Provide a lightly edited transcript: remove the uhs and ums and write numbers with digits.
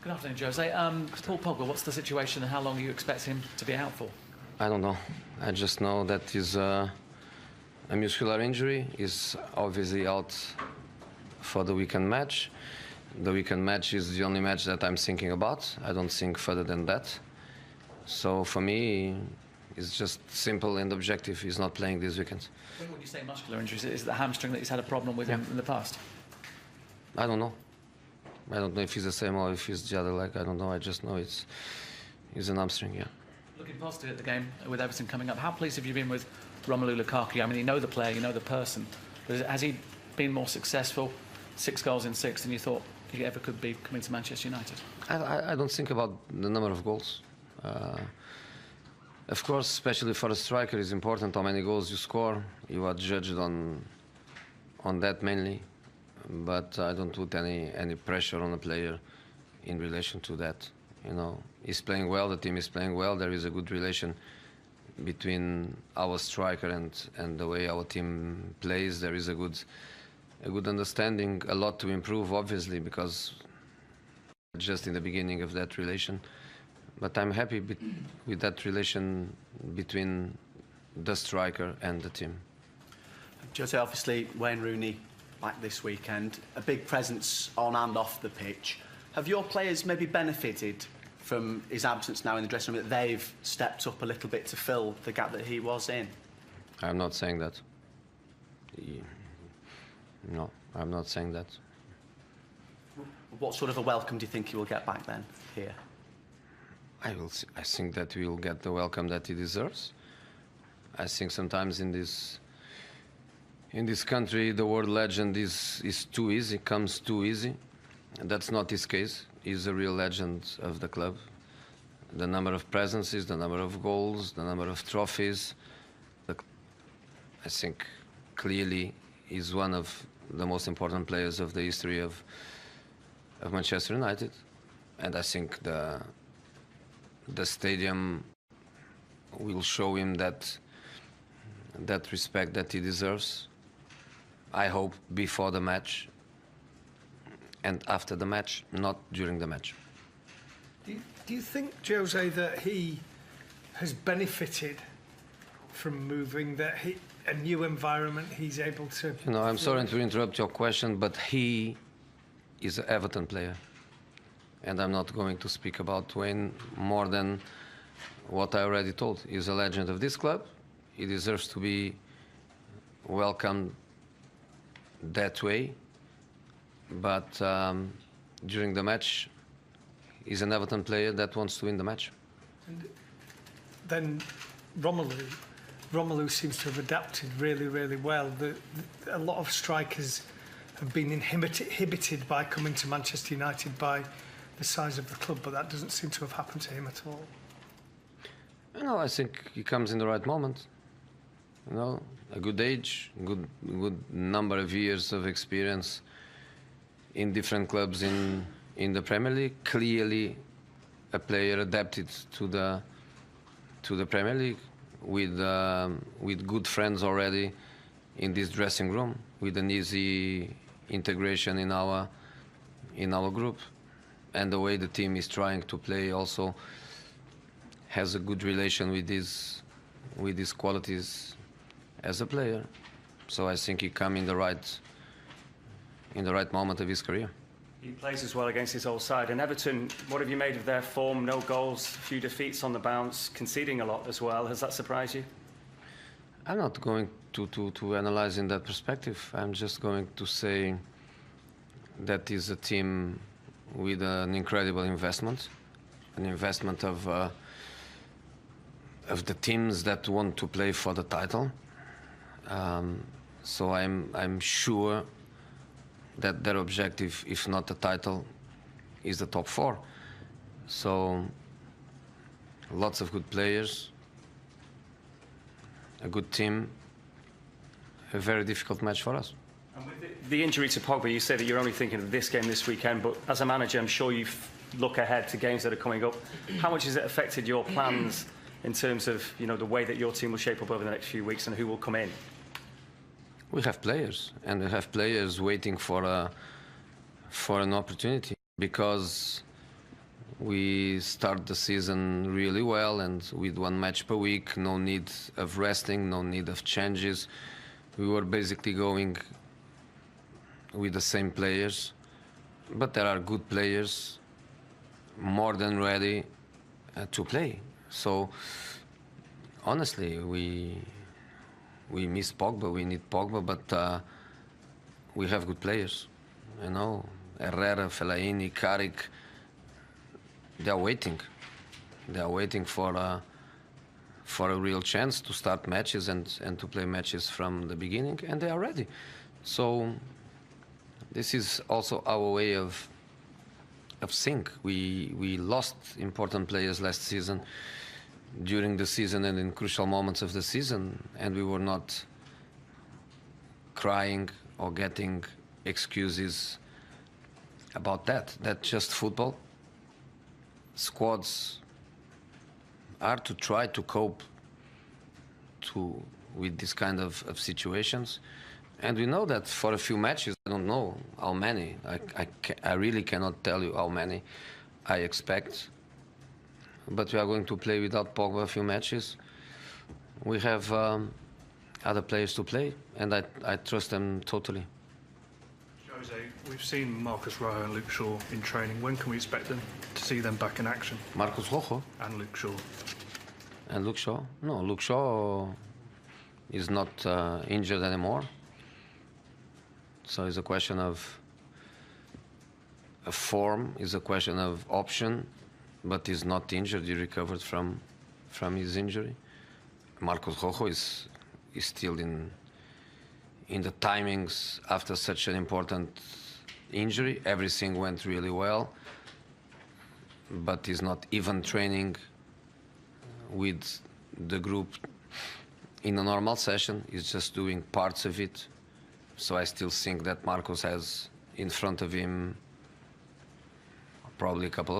Good afternoon, Jose. Paul Pogba, what's the situation and how long are you expect him to be out for? I don't know. I just know that he's a muscular injury. He's obviously out for the weekend match. The weekend match is the only match that I'm thinking about. I don't think further than that. So for me, it's just simple and objective. He's not playing this weekend. When you say muscular injuries, is it the hamstring that he's had a problem with in the past? I don't know. I don't know if it's the same or if it's the other leg. I don't know. I just know it's an hamstring, yeah. Looking positive at the game with Everton coming up. How pleased have you been with Romelu Lukaku? I mean, you know the player, you know the person. But has he been more successful, 6 goals in 6, than you thought he ever could be coming to Manchester United? I don't think about the number of goals. Of course, especially for a striker, it's important how many goals you score. You are judged on that mainly. But I don't put any pressure on a player in relation to that. You know, he's playing well, the team is playing well. There is a good relation between our striker and the way our team plays. There is a good understanding, a lot to improve, obviously, because just in the beginning of that relation. But I'm happy with that relation between the striker and the team. Jose, obviously, Wayne Rooney back this weekend, a big presence on and off the pitch. Have your players maybe benefited from his absence now in the dressing room, that they've stepped up a little bit to fill the gap that he was in? I'm not saying that. No, I'm not saying that. What sort of a welcome do you think he will get back then, here? I think that he will get the welcome that he deserves. I think sometimes in this country, the word legend is too easy, comes too easy. And that's not his case. He's a real legend of the club. The number of presences, the number of goals, the number of trophies. I think clearly he's one of the most important players of the history of Manchester United. And I think the stadium will show him that respect that he deserves. I hope before the match and after the match, not during the match. Do you think, Jose, that he has benefited from moving, that a new environment he's able to... You know, I'm sorry to interrupt your question, but he is an Everton player. And I'm not going to speak about Wayne more than what I already told. He's a legend of this club. He deserves to be welcomed that way, but during the match, he's an Everton player that wants to win the match. And then Romelu seems to have adapted really, really well. A lot of strikers have been inhibited by coming to Manchester United by the size of the club, but that doesn't seem to have happened to him at all. You know, I think he comes in the right moment. You know, a good age, good number of years of experience in different clubs in the Premier League. Clearly, a player adapted to the Premier League with good friends already in this dressing room, with an easy integration in our group, and the way the team is trying to play also has a good relation with his qualities as a player. So I think he come in the right moment of his career. He plays as well against his old side. And Everton, what have you made of their form? No goals, a few defeats on the bounce, conceding a lot as well. Has that surprised you? I'm not going to analyze in that perspective. I'm just going to say that is a team with an incredible investment, an investment of the teams that want to play for the title. So I'm sure that their objective, if not the title, is the top 4. So lots of good players, a good team, a very difficult match for us. And with the injury to Pogba, you say that you're only thinking of this game this weekend, but as a manager, I'm sure you look ahead to games that are coming up. How much has it affected your plans in terms of, you know, the way that your team will shape up over the next few weeks and who will come in? We have players, and we have players waiting for an opportunity, because We start the season really well, and with 1 match per week, no need of resting, no need of changes. We were basically going with the same players, but there are good players more than ready to play. So honestly, we miss Pogba, we need Pogba, but we have good players, you know, Herrera, Fellaini, Carrick. They are waiting. They are waiting for a real chance to start matches and to play matches from the beginning, and they are ready. So this is also our way of think. We lost important players last season, during the season and in crucial moments of the season, and we were not crying or getting excuses about that. That's just football. Squads are to try to cope with this kind of situations, and we know that for a few matches, I don't know how many, I really cannot tell you how many I expect, but we are going to play without Pogba a few matches. We have other players to play, and I trust them totally. Jose, we've seen Marcus Rojo and Luke Shaw in training. When can we expect them to see them back in action? Marcus Rojo And Luke Shaw. and Luke Shaw? No, Luke Shaw is not injured anymore. So it's a question of form, it's a question of option, but he's not injured. He recovered from his injury. Marcos Rojo is still in the timings after such an important injury. Everything went really well, but he's not even training with the group in a normal session. He's just doing parts of it. So I still think that Marcos has in front of him probably a couple of